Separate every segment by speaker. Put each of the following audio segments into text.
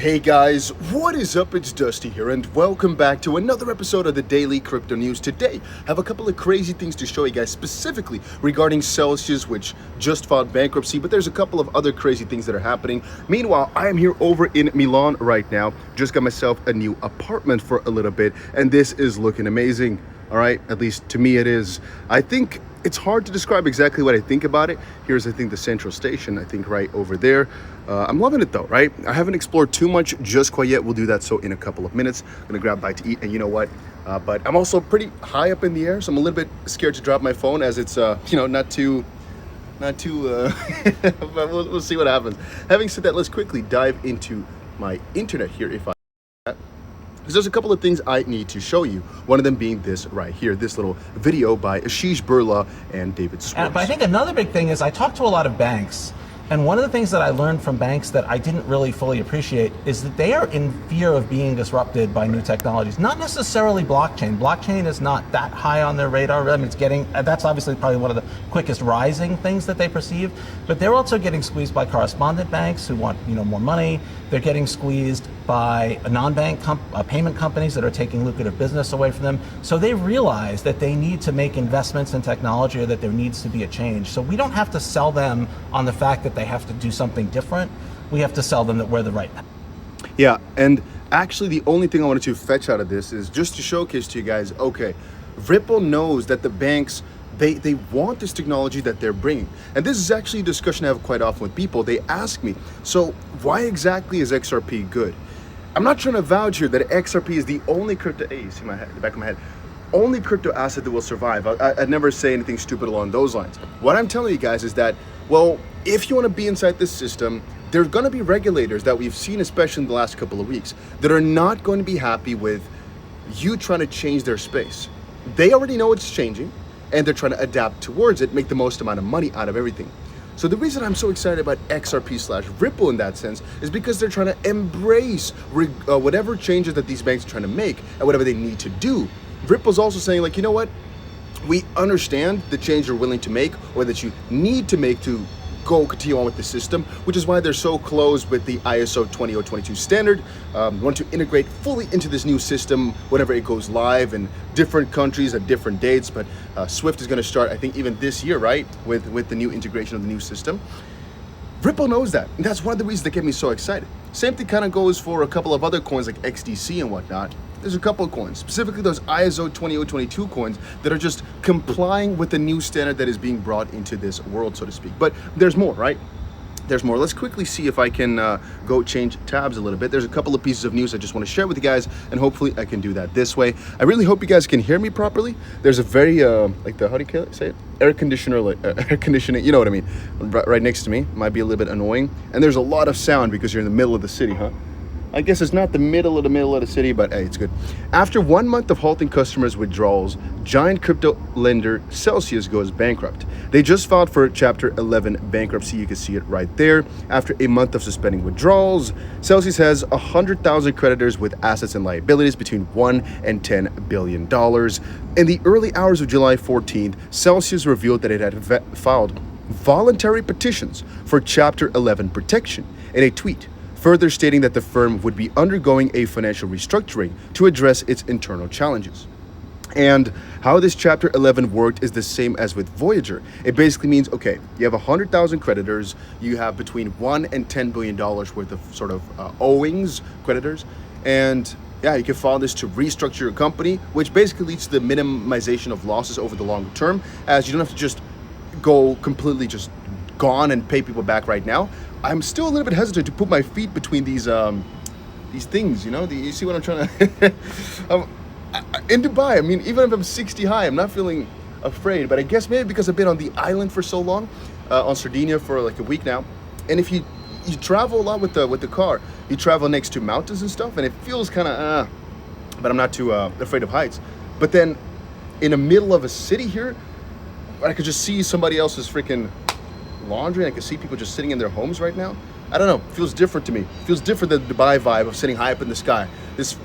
Speaker 1: Hey guys, what is up? It's Dusty here and welcome back to another episode of the Daily Crypto News. Today, I have a couple of crazy things to show you guys specifically regarding Celsius, which just filed bankruptcy, but there's a couple of other crazy things that are happening. Meanwhile, I am here over in Milan right now. Just got myself a new apartment for a little bit and this is looking amazing. All right, at least to me it is. I think it's hard to describe exactly what I think about it. Here's, I think, the central station, I think right over there. I'm loving it though, right? I haven't explored too much just quite yet. We'll do that so in a couple of minutes. I'm gonna grab a bite to eat, and you know what? But I'm also pretty high up in the air, so I'm a little bit scared to drop my phone as it's, not too, but we'll see what happens. Having said that, let's quickly dive into my internet here if I because there's a couple of things I need to show you. One of them being this right here, this little video by Ashish Burla and David Swartz.
Speaker 2: But I think another big thing is I talked to a lot of banks, and one of the things that I learned from banks that I didn't really fully appreciate is that they are in fear of being disrupted by new technologies. Not necessarily blockchain. Blockchain is not that high on their radar. I mean, it's getting, that's obviously probably one of the quickest rising things that they perceive, but they're also getting squeezed by correspondent banks who want, more money. They're getting squeezed by non-bank payment companies that are taking lucrative business away from them. So they realize that they need to make investments in technology, or that there needs to be a change. So we don't have to sell them on the fact that they have to do something different. We have to sell them that we're the right.
Speaker 1: Yeah, and actually the only thing I wanted to fetch out of this is just to showcase to you guys, okay, Ripple knows that the banks, they want this technology that they're bringing. And this is actually a discussion I have quite often with people. They ask me, so why exactly is XRP good? I'm not trying to vouch here that XRP is the only crypto, hey, you see my head, the back of my head, only crypto asset that will survive. I'd never say anything stupid along those lines. What I'm telling you guys is that, well, if you want to be inside this system, there's going to be regulators that we've seen, especially in the last couple of weeks, that are not going to be happy with you trying to change their space. They already know it's changing, and they're trying to adapt towards it, make the most amount of money out of everything. So the reason I'm so excited about XRP/Ripple in that sense is because they're trying to embrace whatever changes that these banks are trying to make and whatever they need to do. Ripple's also saying, like, you know what? We understand the change you're willing to make or that you need to make to continue on with the system, which is why they're so close with the ISO 20022 standard. Want to integrate fully into this new system whenever it goes live in different countries at different dates. But Swift is going to start, I think, even this year, right, with the new integration of the new system. Ripple knows that, and that's one of the reasons that get me so excited. Same thing kind of goes for a couple of other coins like XDC and whatnot. There's a couple of coins, specifically those ISO 20022 coins that are just complying with the new standard that is being brought into this world, so to speak. But there's more, right? There's more. Let's quickly see if I can go change tabs a little bit. There's a couple of pieces of news I just want to share with you guys, and hopefully I can do that this way. I really hope you guys can hear me properly. There's a very, like the, how do you say it? Air conditioning, you know what I mean? Right next to me. Might be a little bit annoying. And there's a lot of sound because you're in the middle of the city, huh? I guess it's not the middle of the city, but hey, it's good. After 1 month of halting customers' withdrawals, giant crypto lender Celsius goes bankrupt. They just filed for Chapter 11 bankruptcy. You can see it right there. After a month of suspending withdrawals, Celsius has 100,000 creditors with assets and liabilities between $1 and $10 billion. In the early hours of July 14th, Celsius revealed that it had filed voluntary petitions for Chapter 11 protection in a tweet, further stating that the firm would be undergoing a financial restructuring to address its internal challenges. And how this Chapter 11 worked is the same as with Voyager. It basically means, okay, you have 100,000 creditors, you have between $1 and $10 billion worth of sort of owings, creditors, and yeah, you can file this to restructure your company, which basically leads to the minimization of losses over the longer term, as you don't have to just go completely just gone and pay people back right now. I'm still a little bit hesitant to put my feet between these things, you see what I'm trying to in Dubai, I mean, even if I'm 60 high, I'm not feeling afraid, but I guess maybe because I've been on the island for so long, on Sardinia for like a week now, and if you travel a lot with the car, you travel next to mountains and stuff, and it feels kind of but I'm not too afraid of heights. But then in the middle of a city here, I could just see somebody else's freaking laundry, and I can see people just sitting in their homes right now. I don't know, it feels different to me. It feels different than the Dubai vibe of sitting high up in the sky.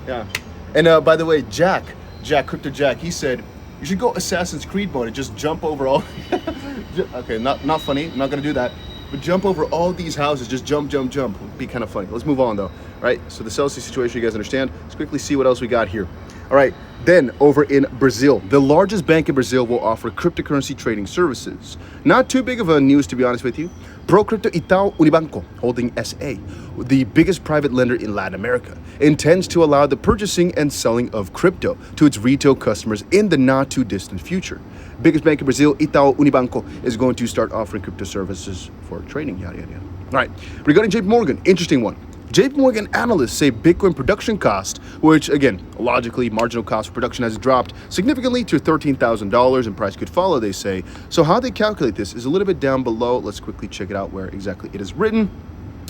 Speaker 1: Yeah. And by the way, Crypto Jack, he said you should go Assassin's Creed mode and just jump over all. Okay, not funny. I'm not gonna do that. But jump over all these houses, just jump, jump, jump. Would be kind of funny. Let's move on though, right? So the Celsius situation, you guys understand. Let's quickly see what else we got here. All right, then over in Brazil, the largest bank in Brazil will offer cryptocurrency trading services. Not too big of a news, to be honest with you. Crypto Itaú Unibanco, holding SA, the biggest private lender in Latin America, intends to allow the purchasing and selling of crypto to its retail customers in the not too distant future. Biggest bank in Brazil, Itaú Unibanco, is going to start offering crypto services for trading, yada, yada, yada. All right, regarding JP Morgan, interesting one. JP Morgan analysts say Bitcoin production cost, which again, logically, marginal cost of production has dropped significantly to $13,000 and price could follow, they say. So how they calculate this is a little bit down below. Let's quickly check it out where exactly it is written.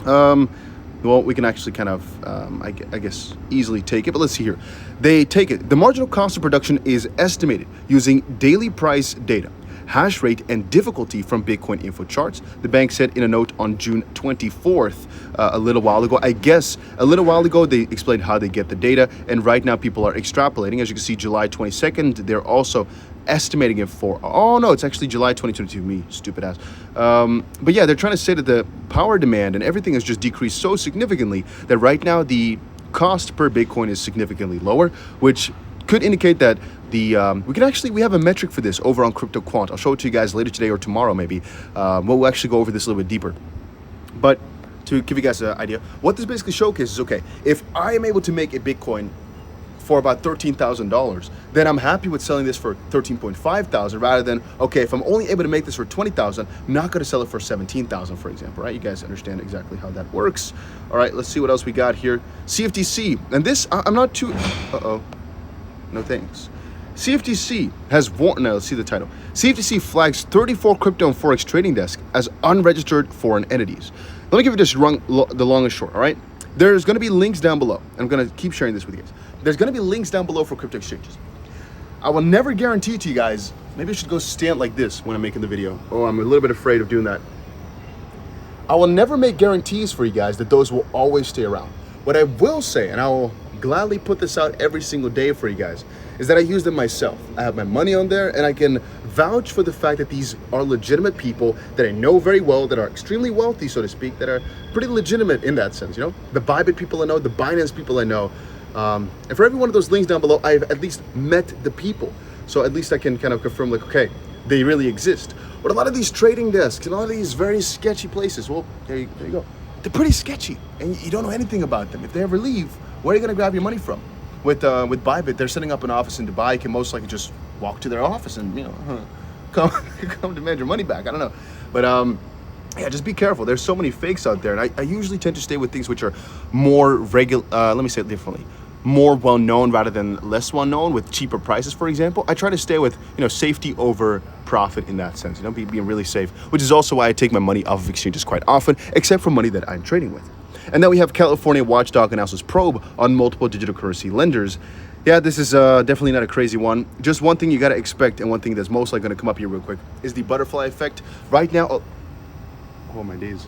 Speaker 1: Well, we can actually kind of, I guess, easily take it, but let's see here. They take it. The marginal cost of production is estimated using daily price data, hash rate, and difficulty from Bitcoin info charts, the bank said in a note on June 24th, a little while ago. I guess a little while ago, they explained how they get the data, and right now people are extrapolating. As you can see, July 22nd, they're also estimating it for, oh no, it's actually July 2022, me, stupid ass. But yeah, they're trying to say that the power demand and everything has just decreased so significantly that right now the cost per Bitcoin is significantly lower, which could indicate that we have a metric for this over on Crypto Quant. I'll show it to you guys later today or tomorrow maybe. We'll actually go over this a little bit deeper. But to give you guys an idea, what this basically showcases, okay, if I am able to make a Bitcoin for about $13,000, then I'm happy with selling this for $13,500 rather than, okay, if I'm only able to make this for $20,000, I'm not gonna sell it for $17,000, for example, right? You guys understand exactly how that works. All right, let's see what else we got here. CFTC, and this, I'm not too, no thanks. CFTC has warned, now let's see the title. CFTC flags 34 crypto and forex trading desks as unregistered foreign entities. Let me give you this the long and short, all right? There's gonna be links down below. I'm gonna keep sharing this with you guys. There's gonna be links down below for crypto exchanges. I will never guarantee to you guys, maybe I should go stand like this when I'm making the video. Oh, I'm a little bit afraid of doing that. I will never make guarantees for you guys that those will always stay around. What I will say, and I will gladly put this out every single day for you guys, is that I use them myself. I have my money on there and I can vouch for the fact that these are legitimate people that I know very well, that are extremely wealthy, so to speak, that are pretty legitimate in that sense, you know? The Bybit people I know, the Binance people I know. And for every one of those links down below, I've at least met the people. So at least I can kind of confirm like, okay, they really exist. But a lot of these trading desks and a lot of these very sketchy places, well, there you go. They're pretty sketchy and you don't know anything about them. If they ever leave, where are you gonna grab your money from? With Bybit, they're setting up an office in Dubai. You can most likely just walk to their office and, you know, come demand your money back. I don't know. But yeah, just be careful. There's so many fakes out there. And I usually tend to stay with things which are more regular, let me say it differently, more well-known rather than less well-known with cheaper prices, for example. I try to stay with, you know, safety over profit in that sense, you know, being really safe, which is also why I take my money off of exchanges quite often, except for money that I'm trading with. And then we have California watchdog announces probe on multiple digital currency lenders. Yeah, this is definitely not a crazy one. Just one thing you got to expect, and one thing that's most likely going to come up here real quick, is the butterfly effect. Right now, oh my days.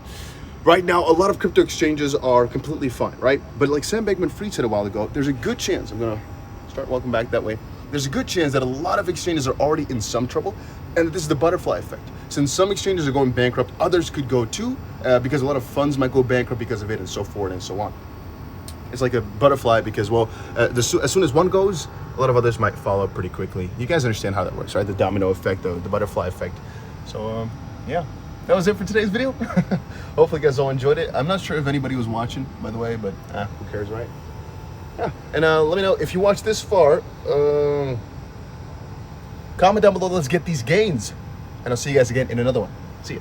Speaker 1: Right now, a lot of crypto exchanges are completely fine, right? But like Sam Bankman-Fried said a while ago, there's a good chance, I'm going to start walking back that way. There's a good chance that a lot of exchanges are already in some trouble, and that this is the butterfly effect. Since some exchanges are going bankrupt, others could go too, because a lot of funds might go bankrupt because of it, and so forth and so on. It's like a butterfly because, well, as soon as one goes, a lot of others might follow pretty quickly. You guys understand how that works, right? The domino effect, the butterfly effect. So, yeah, that was it for today's video. Hopefully you guys all enjoyed it. I'm not sure if anybody was watching, by the way, but who cares, right? Yeah, and let me know if you watched this far. Comment down below, let's get these gains. And I'll see you guys again in another one. See ya.